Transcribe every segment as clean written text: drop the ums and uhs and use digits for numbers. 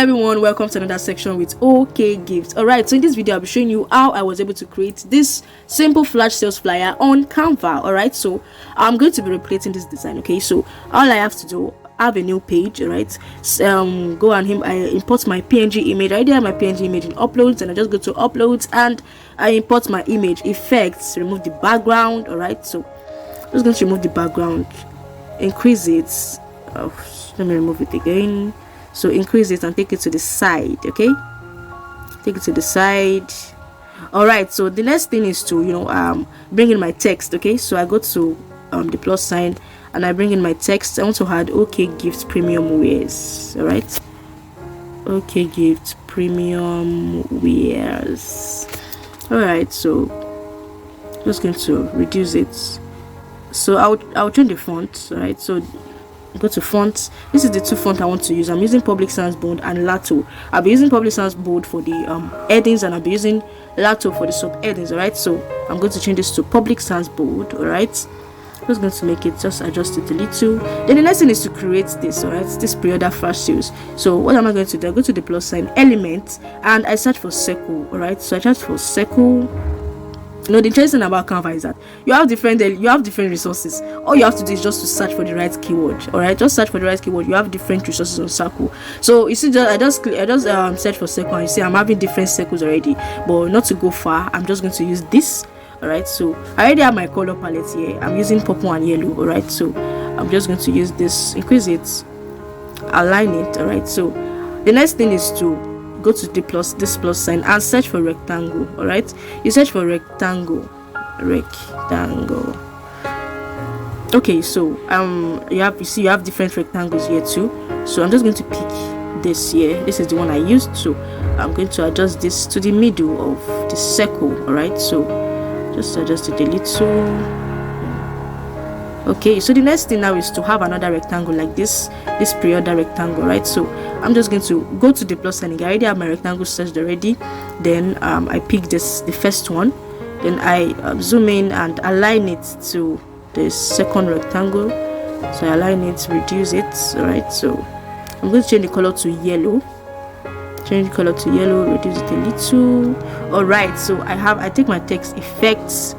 everyone, welcome to another section with OK Gifts. Alright, so in this video I'll be showing you how I was able to create this simple flash sales flyer on Canva. Alright, so I'm going to be replicating this design. Okay, so all I have to do, I have a new page. Alright, go and I import my PNG image. I already have my PNG image in uploads, and I just go to uploads and I import my image, effects, remove the background. Alright, so I'm just going to remove the background, increase it. Let me remove it again. So increase it and take it to the side. Okay, take it to the side. All right, so the next thing is to bring in my text. Okay, so I go to the plus sign and I bring in my text. I want to add OK Gift Premium Wears. All right, OK Gift Premium Wears. All right, so I'm just going to reduce it. So I'll change the font. All right, so go to fonts. This is the two font I want to use. I'm using Public Sans Bold and Lato. I'll be using Public Sans Bold for the headings, and I'll be using Lato for the sub headings. All right, so I'm going to change this to Public Sans Bold. All right, I'm just going to make it, just adjust it a little. Then the next thing is to create this. All right, this pre-order flash sales. So what am I going to do? I go to the plus sign, element, and I search for circle. All right, so I search for circle. The interesting thing about Canva is that you have different resources. All you have to do is just to search for the right keyword. All right, just search for the right keyword. You have different resources on circle. So you see, I just search for circle, and you see I'm having different circles already. But not to go far, I'm just going to use this. All right, so I already have my color palette here. I'm using purple and yellow. All right, so I'm just going to use this, increase it, align it. All right, so the next thing is to go to this plus sign and search for rectangle. All right, you search for rectangle. Okay, so you have different rectangles here too. So I'm just going to pick this here. This is the one I used, so I'm going to adjust this to the middle of the circle. All right, so just adjust it a little. Okay, so the next thing now is to have another rectangle like this pre-order rectangle. Right, so I'm just going to go to the plus sign again. I already have my rectangle searched already. Then I pick the first one, then I zoom in and align it to the second rectangle. So I align it, reduce it. All right, so I'm going to change the color to yellow. Change the color to yellow, reduce it a little. All right, so I take my text effects.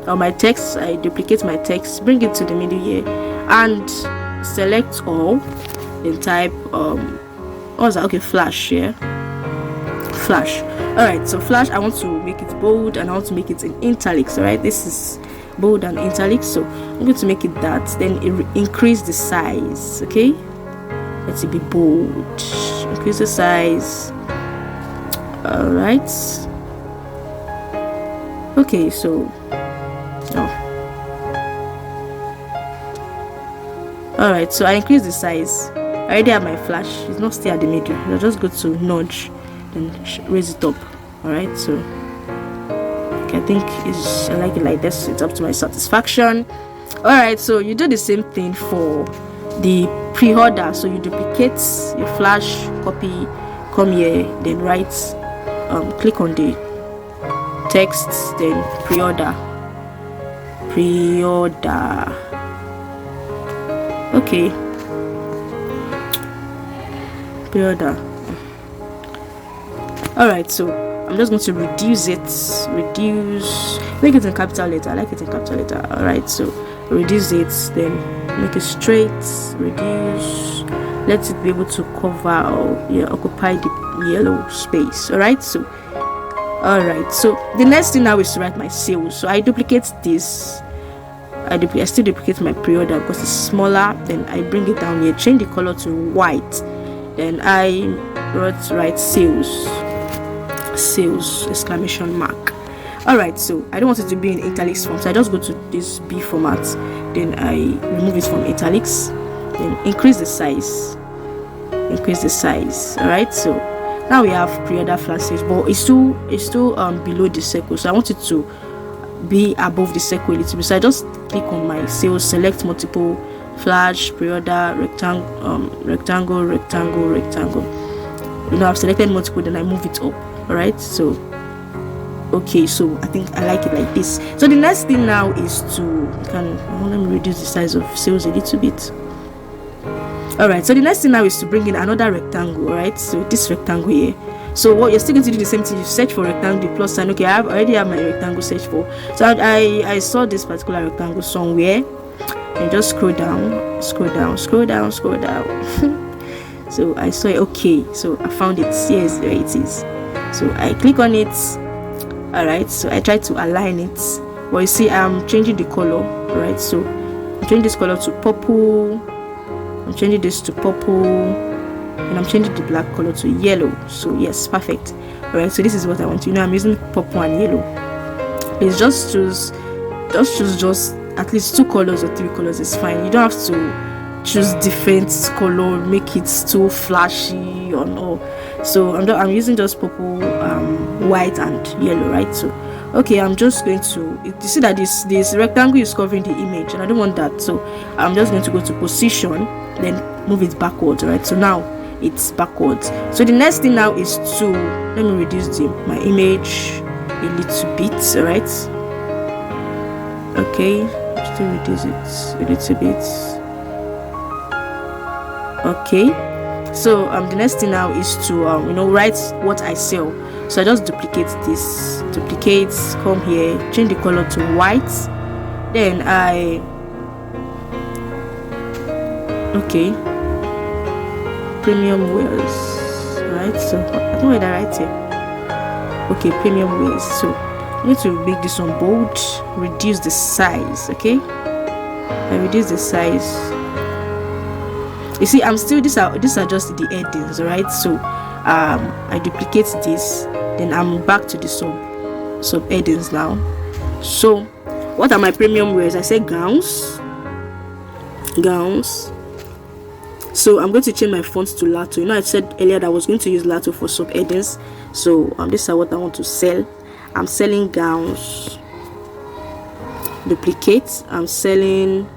My text, I duplicate my text, bring it to the middle here, and select all. Then type what's that? Okay, flash here. Flash. All right, so flash. I want to make it bold, and I want to make it in italics. All right, this is bold and italics, so I'm going to make it that. Then increase the size. Okay, let it be bold. Increase the size. All right. Okay, so. Alright, so I increase the size. I already have my flash. It's not still at the middle. I'll just go to nudge and raise it up. Alright, so okay, I think I like it like this. It's up to my satisfaction. Alright, so you do the same thing for the pre-order. So you duplicate your flash, copy, come here, then write, click on the text, then pre-order. Okay, pre-order. All right, so I'm just going to reduce it, make it in capital letter. I like it in capital letter. All right, so reduce it, then make it straight, reduce, let it be able to cover or occupy the yellow space. All right, so the next thing now is to write my sales. So I duplicate this. I still duplicate my pre-order because it's smaller. Then I bring it down here, change the color to white. Then I write sales exclamation mark. All right, so I don't want it to be in italics form, so I just go to this B format. Then I remove it from italics. Then increase the size. All right, so now we have pre-order flash sales, but it's still below the circle, so I want it to be above the circle a little bit. So I just click on my sales, select multiple, flash, pre-order, rectangle. I've selected multiple, then I move it up. All right, so okay, so I think I like it like this. So the next thing now is to let me reduce the size of sales a little bit. All right, so the next thing now is to bring in another rectangle. All right, so this rectangle here. So what you're still going to do the same thing. You search for rectangle, the plus sign. Okay, I already have my rectangle search for. So I saw this particular rectangle somewhere, and just scroll down. So I saw it. Okay, so I found it. Yes, there it is. So I click on it. All right, so I try to align it. Well, you see, I'm changing the color. All right, so I'm changing this color to purple. I'm changing this to purple, and I'm changing the black color to yellow. So yes, perfect. All right, so this is what I want. I'm using purple and yellow. Please just choose at least 2 colors or 3 colors is fine. You don't have to choose different color, make it too flashy or no. So I'm using just purple, white and yellow, right? So okay, I'm just going to, you see that this rectangle is covering the image, and I don't want that. So I'm just going to go to position, then move it backwards. Right, so now it's backwards. So the next thing now is to let me reduce my image a little bit. All right, okay, still reduce it a little bit. Okay, so the next thing now is to write what I sell. So I just duplicate this, come here, change the color to white, then okay, premium wears, right? So I don't know whether I write here. Okay, premium wears. So I need to make this one bold, reduce the size. Okay, I reduce the size. You see, I'm still these are just the headings, right? So I duplicate this, then I'm back to the sub headings now. So what are my premium wears? I said gowns. So I'm going to change my font to Lato. I said earlier that I was going to use Lato for sub headings. So this is what I want to sell. I'm selling gowns. Duplicate. I'm selling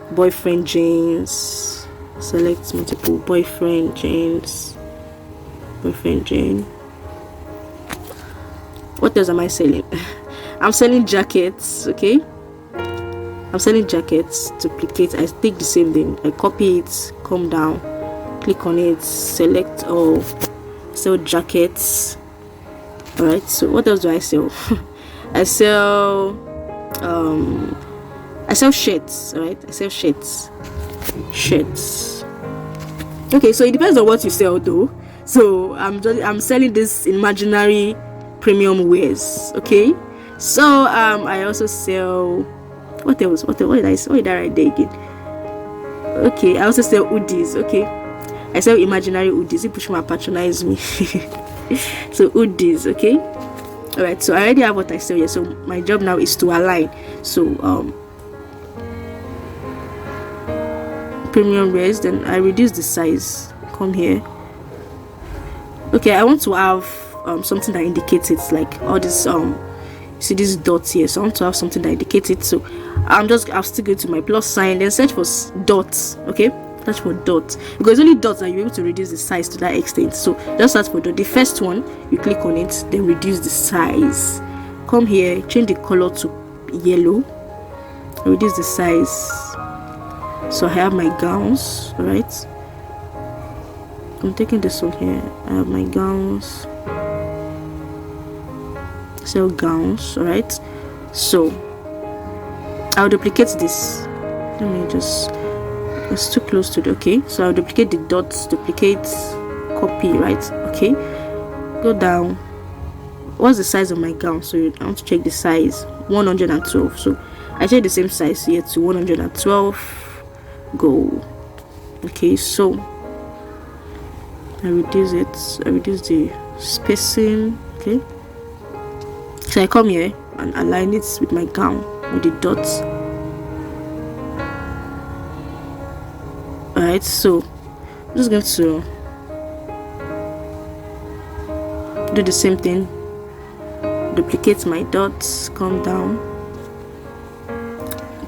boyfriend jeans. Select multiple boyfriend jeans. What else am I selling? I'm selling jackets. Okay, I'm selling jackets. Duplicate. I take the same thing. I copy it, come down, click on it, select all, sell jackets. All right, so what else do I sell? I sell shirts. All right, I sell shirts. Okay, so it depends on what you sell though. So I'm selling this imaginary premium wears. Okay, so I also sell, what else? What did I write there again? Okay, I also sell hoodies. Okay, I sell imaginary hoodies. You push my patronize me. So hoodies. Okay, all right, so I already have what I sell here. So my job now is to align. So premium wears, then I reduce the size, come here. Okay, I want to have something that indicates it, like all this see these dots here. So I want to have something that indicates it. So I'm still going to my plus sign, then search for dots. Okay, search for dots, because only dots are you able to reduce the size to that extent. So just search for dot. The first one, you click on it, then reduce the size, come here, change the color to yellow, reduce the size. So I have my gowns. All right, I'm taking this one here. I have my gowns, sell gowns. All right, so I'll duplicate this. Let me just, it's too close to the, okay, so I'll duplicate the dots, duplicate, copy, right? Okay, go down. What's the size of my gown? So I want to check the size, 112. So I check the same size here to 112. Go. Okay, so I reduce it. I reduce the spacing. Okay, so I come here and align it with my gown with the dots. Alright, so I'm just going to do the same thing. Duplicate my dots, come down,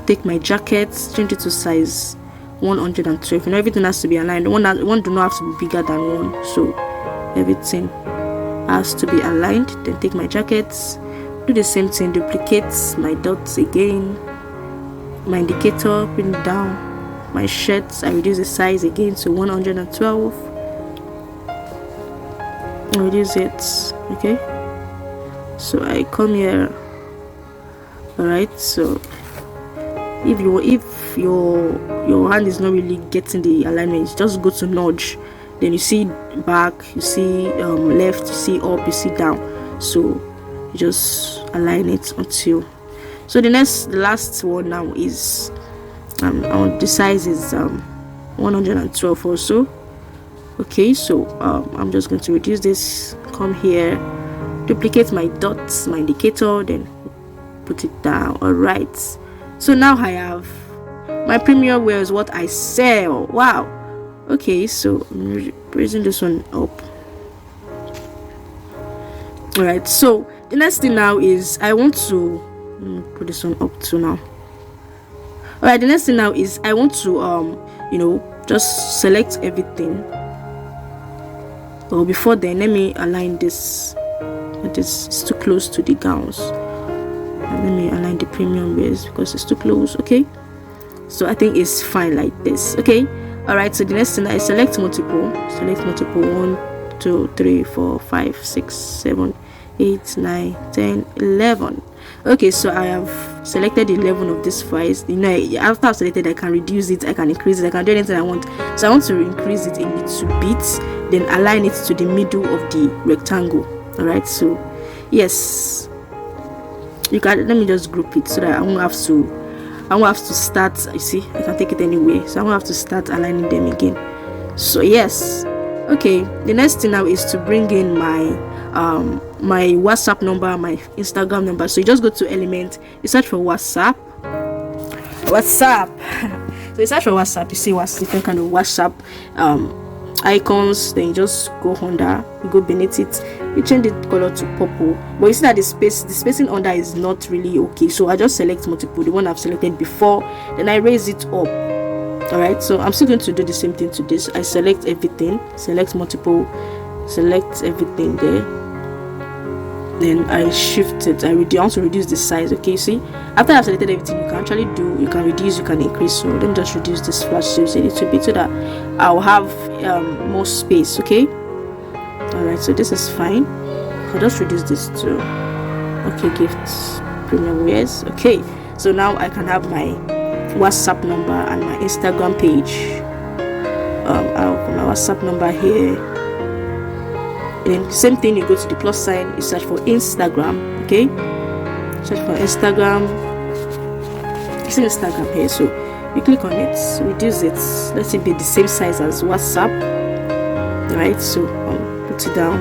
take my jacket, change it to size 112. Everything has to be aligned. One do not have to be bigger than one, so everything has to be aligned. Then take my jackets, do the same thing, duplicate my dots again, my indicator, bring it down, my shirts, I reduce the size again to 112. I reduce it. Okay, so I come here. All right, so if your hand is not really getting the alignment, just go to nudge, then you see back, you see left, you see up, you see down, so you just align it until. So the last one now is the size is 112 also. Okay, so I'm just going to reduce this, come here, duplicate my dots, my indicator, then put it down. All right, so now I have my premium wear is what I sell. Wow. Okay, so I'm raising this one up. All right, so the next thing now is I want to put this one up to now. All right, the next thing now is I want to just select everything. Well, before then, let me align this. This is too close to the gowns. Let me align the premium wears because it's too close. Okay, so I think it's fine like this. Okay, all right, so the next thing I select multiple. 1 2 3 4 5 6 7 8 9 10 11. Okay, so I have selected 11 of these files. After I've selected, I can reduce it, I can increase it, I can do anything I want. So I want to increase it a little bit, then align it to the middle of the rectangle. All right, so yes, you can. Let me just group it so that I won't have to start. You see, I can take it anyway, so I won't have to start aligning them again. So yes, okay, the next thing now is to bring in my my WhatsApp number, my Instagram number. So you just go to element, you search for WhatsApp. So you search for WhatsApp, you see what's different kind of WhatsApp icons, then you just go under, you go beneath it, you change the color to purple, but you see that the spacing under is not really okay, so I just select multiple, the one I've selected before, then I raise it up. All right, so I'm still going to do the same thing to this. I select everything, select multiple, select everything there, then I shift it. I also reduce the size. Okay, see, after I've selected everything, you can actually you can reduce, you can increase. So let me just reduce this flash sales a little bit so that I'll have more space. Okay, all right, so this is fine. I'll just reduce this to gifts, premium wears. Okay, so now I can have my WhatsApp number and my Instagram page. I'll put my WhatsApp number here. And same thing, you go to the plus sign, you search for Instagram. Okay, search for Instagram. It's Instagram here, so you click on it, reduce it, let it be the same size as WhatsApp. Right, so put it down,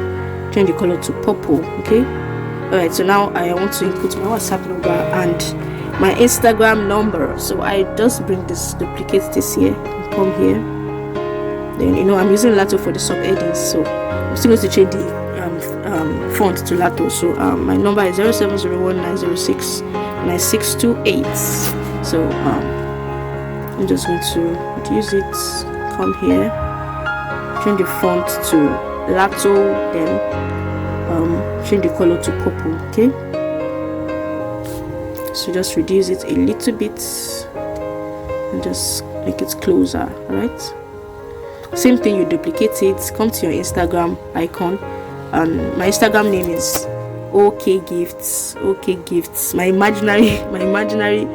change the color to purple. Okay, all right, so now I want to input my WhatsApp number and my Instagram number. So I just bring this, duplicate this here, come here, then I'm using Lato for the subheadings, so I'm still going to change the font to Lato. So my number is 0701906968. So I'm just going to reduce it, come here, change the font to Lato, then change the color to purple. Okay, so just reduce it a little bit and just make it closer. All right, same thing, you duplicate it, come to your Instagram icon, and my Instagram name is OK Gifts. My imaginary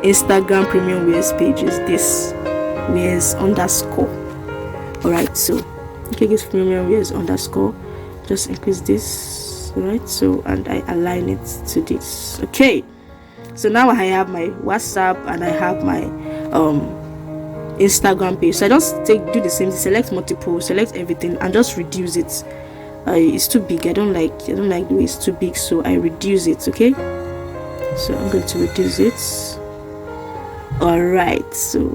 Instagram premium wears page is this wears underscore. All right, so OK Gifts premium wears underscore, just increase this. All right, so and I align it to this. Okay, so now I have my WhatsApp and I have my Instagram page. So I just do the same, select multiple, select everything and just reduce it. It's too big. I don't like the way it's too big, so I reduce it. Okay, so I'm going to reduce it. All right, so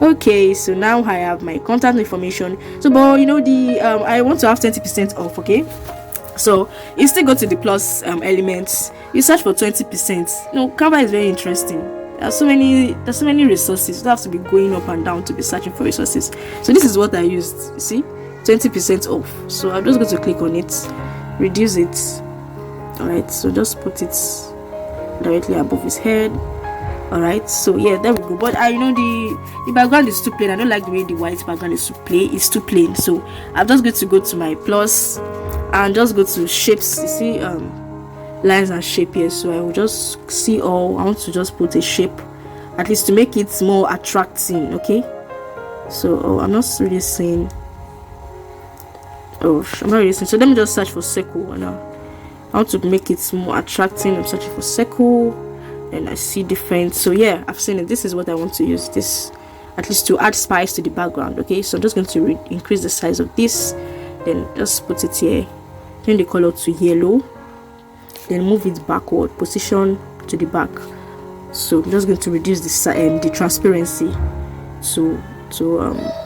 okay, so now I have my contact information. So but I want to have 20% off. Okay, so you still go to the plus elements, you search for 20%. Canva is very interesting. There's so many resources. You don't have to be going up and down to be searching for resources. So this is what I used. You see, 20% off. So I'm just going to click on it, reduce it. All right, so just put it directly above his head, All right, so yeah, there we go. But I know the background is too plain. I don't like the way the white background is too plain. So I'm just going to go to my plus and just go to shapes. You see lines and shape here, so I will just see all. I want to just put a shape, at least to make it more attracting. Okay, so I'm not really saying, I'm not really saying, so let me just search for circle. And I want to make it more attracting. I'm searching for circle and I see different. So yeah, I've seen it. This is what I want to use, this at least to add spice to the background. Okay, so I'm just going to increase the size of this, then just put it here, change the color to yellow, then move it backward, position to the back. So I'm just going to reduce the transparency to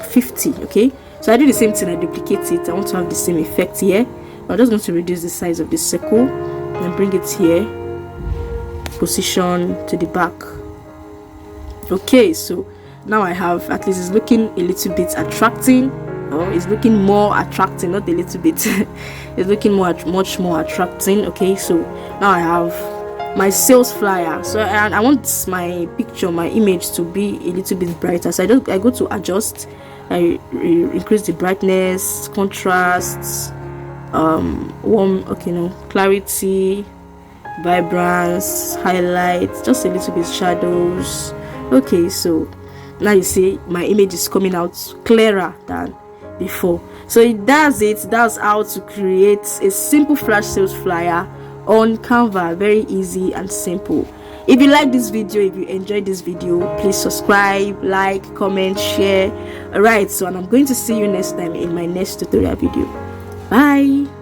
50. Okay, so I do the same thing. I duplicate it. I want to have the same effect here. I'm just going to reduce the size of the circle and bring it here, position to the back. Okay, so now I have, at least it's looking a little bit attracting, or it's looking more attracting, not a little bit. It's looking much more attracting. Okay, so now I have my sales flyer. So and I want my picture, my image to be a little bit brighter. So I go to adjust, I increase the brightness, contrasts, warm, okay, no, clarity, vibrance, highlights, just a little bit shadows. Okay, so now you see my image is coming out clearer than before. So that's how to create a simple flash sales flyer on Canva. Very easy and simple. If you like this video, if you enjoyed this video, please subscribe, like, comment, share. Alright, so and I'm going to see you next time in my next tutorial video. Bye.